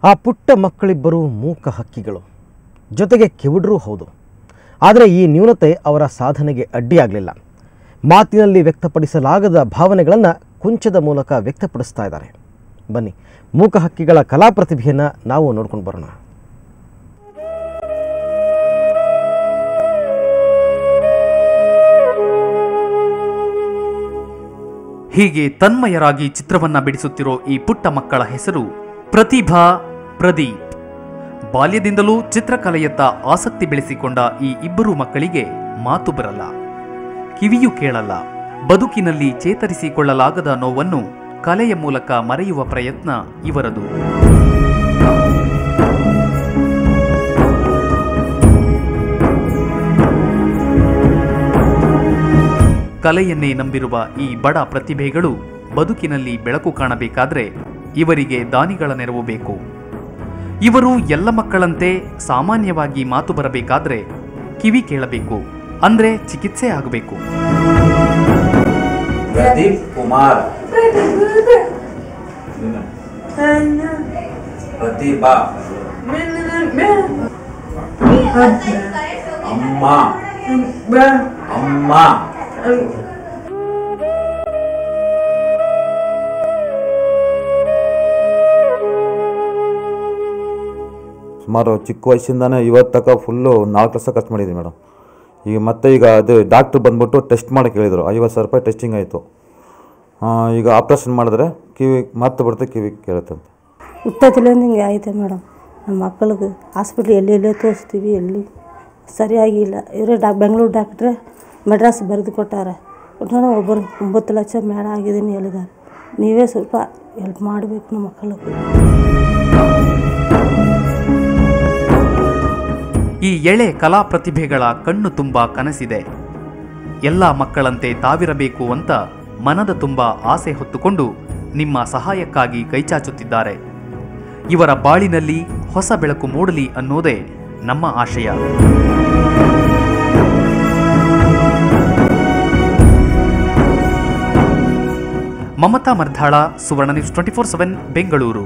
ಆ ಪುಟ್ಟ ಮಕ್ಕಳಿಬ್ಬರು ಮೂಕ ಹಕ್ಕಿಗಳು, ಜೊತೆಗೆ ಕಿವುಡರೂ ಹೌದು. ಆದರೆ ಈ ನ್ಯೂನತೆ ಅವರ ಸಾಧನೆಗೆ ಅಡ್ಡಿಯಾಗಲಿಲ್ಲ. ಮಾತಿನಲ್ಲಿ ವ್ಯಕ್ತಪಡಿಸಲಾಗದ ಭಾವನೆಗಳನ್ನು ಕುಂಚದ ಮೂಲಕ ವ್ಯಕ್ತಪಡಿಸ್ತಾ ಇದ್ದಾರೆ. ಬನ್ನಿ, ಮೂಕ ಹಕ್ಕಿಗಳ ಕಲಾ ಪ್ರತಿಭೆಯನ್ನು ನಾವು ನೋಡ್ಕೊಂಡು ಬರೋಣ. ಹೀಗೆ ತನ್ಮಯರಾಗಿ ಚಿತ್ರವನ್ನ ಬಿಡಿಸುತ್ತಿರೋ ಈ ಪುಟ್ಟ ಮಕ್ಕಳ ಹೆಸರು ಪ್ರತಿಭಾ, ಪ್ರದೀಪ್. ಬಾಲ್ಯದಿಂದಲೂ ಚಿತ್ರಕಲೆಯತ್ತ ಆಸಕ್ತಿ ಬೆಳೆಸಿಕೊಂಡ ಈ ಇಬ್ಬರು ಮಕ್ಕಳಿಗೆ ಮಾತು ಬರಲ್ಲ, ಕಿವಿಯೂ ಕೇಳಲ್ಲ. ಬದುಕಿನಲ್ಲಿ ಚೇತರಿಸಿಕೊಳ್ಳಲಾಗದ ನೋವನ್ನು ಕಲೆಯ ಮೂಲಕ ಮರೆಯುವ ಪ್ರಯತ್ನ ಇವರದು. ಕಲೆಯನ್ನೇ ನಂಬಿರುವ ಈ ಬಡ ಪ್ರತಿಭೆಗಳು ಬದುಕಿನಲ್ಲಿ ಬೆಳಕು ಕಾಣಬೇಕಾದ್ರೆ ಇವರಿಗೆ ದಾನಿಗಳ ನೆರವು ಬೇಕು. ಇವರು ಎಲ್ಲ ಮಕ್ಕಳಂತೆ ಸಾಮಾನ್ಯವಾಗಿ ಮಾತು ಬರಬೇಕಾದ್ರೆ ಕಿವಿ ಕೇಳಬೇಕು, ಅಂದ್ರೆ ಚಿಕಿತ್ಸೆ ಆಗಬೇಕು. ಪ್ರದೀಪ್ ಕುಮಾರ್, ಪ್ರತಿಭಾ, ಅಮ್ಮ ಅಮ್ಮ ಸುಮಾರು ಚಿಕ್ಕ ವಯಸ್ಸಿಂದಾನೇ ಇವತ್ತು ತನಕ ಫುಲ್ಲು 4 ಲಕ್ಷ ಖರ್ಚು ಮಾಡಿದ್ವಿ ಮೇಡಮ್. ಈಗ ಅದು ಡಾಕ್ಟ್ರು ಬಂದ್ಬಿಟ್ಟು ಟೆಸ್ಟ್ ಮಾಡೋಕ್ಕೆ ಹೇಳಿದರು. 50,000 ರೂಪಾಯಿ ಟೆಸ್ಟಿಂಗ್ ಆಯಿತು. ಈಗ ಆಪ್ರೇಷನ್ ಮಾಡಿದ್ರೆ ಕಿವಿ ಮತ್ತೆ ಬಿಡುತ್ತೆ, ಕಿವಿ ಕೇಳುತ್ತಂತೆ. ಹುಟ್ಟತಿಲ್ಲಿಂದ ಹಿಂಗೆ ಆಯಿತು ಮೇಡಮ್. ನಮ್ಮ ಮಕ್ಕಳಿಗೆ ಹಾಸ್ಪಿಟ್ಲ್ ಎಲ್ಲೆಲ್ಲೇ ತೋರಿಸ್ತೀವಿ, ಎಲ್ಲಿ ಸರಿಯಾಗಿಲ್ಲ. ಇವರೇ ಬೆಂಗಳೂರು ಡಾಕ್ಟ್ರೆ ಮೆಡ್ರಾಸ್ ಬರೆದು ಕೊಟ್ಟಾರೆ. ಒಟ್ಟು ಒಬ್ಬರು 9 ಲಕ್ಷ ಮೇಡ ಆಗಿದ್ದೀನಿ ಹೇಳಿದ್ದಾರೆ. ನೀವೇ ಸ್ವಲ್ಪ ಹೆಲ್ಪ್ ಮಾಡಬೇಕು ನಮ್ಮ ಮಕ್ಕಳಿಗೆ. ಈ ಎಳೆ ಕಲಾ ಪ್ರತಿಭೆಗಳ ಕಣ್ಣು ತುಂಬ ಕನಸಿದೆ. ಎಲ್ಲ ಮಕ್ಕಳಂತೆ ತಾವಿರಬೇಕು ಅಂತ ಮನದ ತುಂಬ ಆಸೆ ಹೊತ್ತುಕೊಂಡು ನಿಮ್ಮ ಸಹಾಯಕ್ಕಾಗಿ ಕೈಚಾಚುತ್ತಿದ್ದಾರೆ. ಇವರ ಬಾಳಿನಲ್ಲಿ ಹೊಸ ಬೆಳಕು ಮೂಡಲಿ ಅನ್ನೋದೇ ನಮ್ಮ ಆಶಯ. ಮಮತಾ ಮರ್ಧಾಳ, ಸುವರ್ಣ ನ್ಯೂಸ್ 24/7 ಬೆಂಗಳೂರು.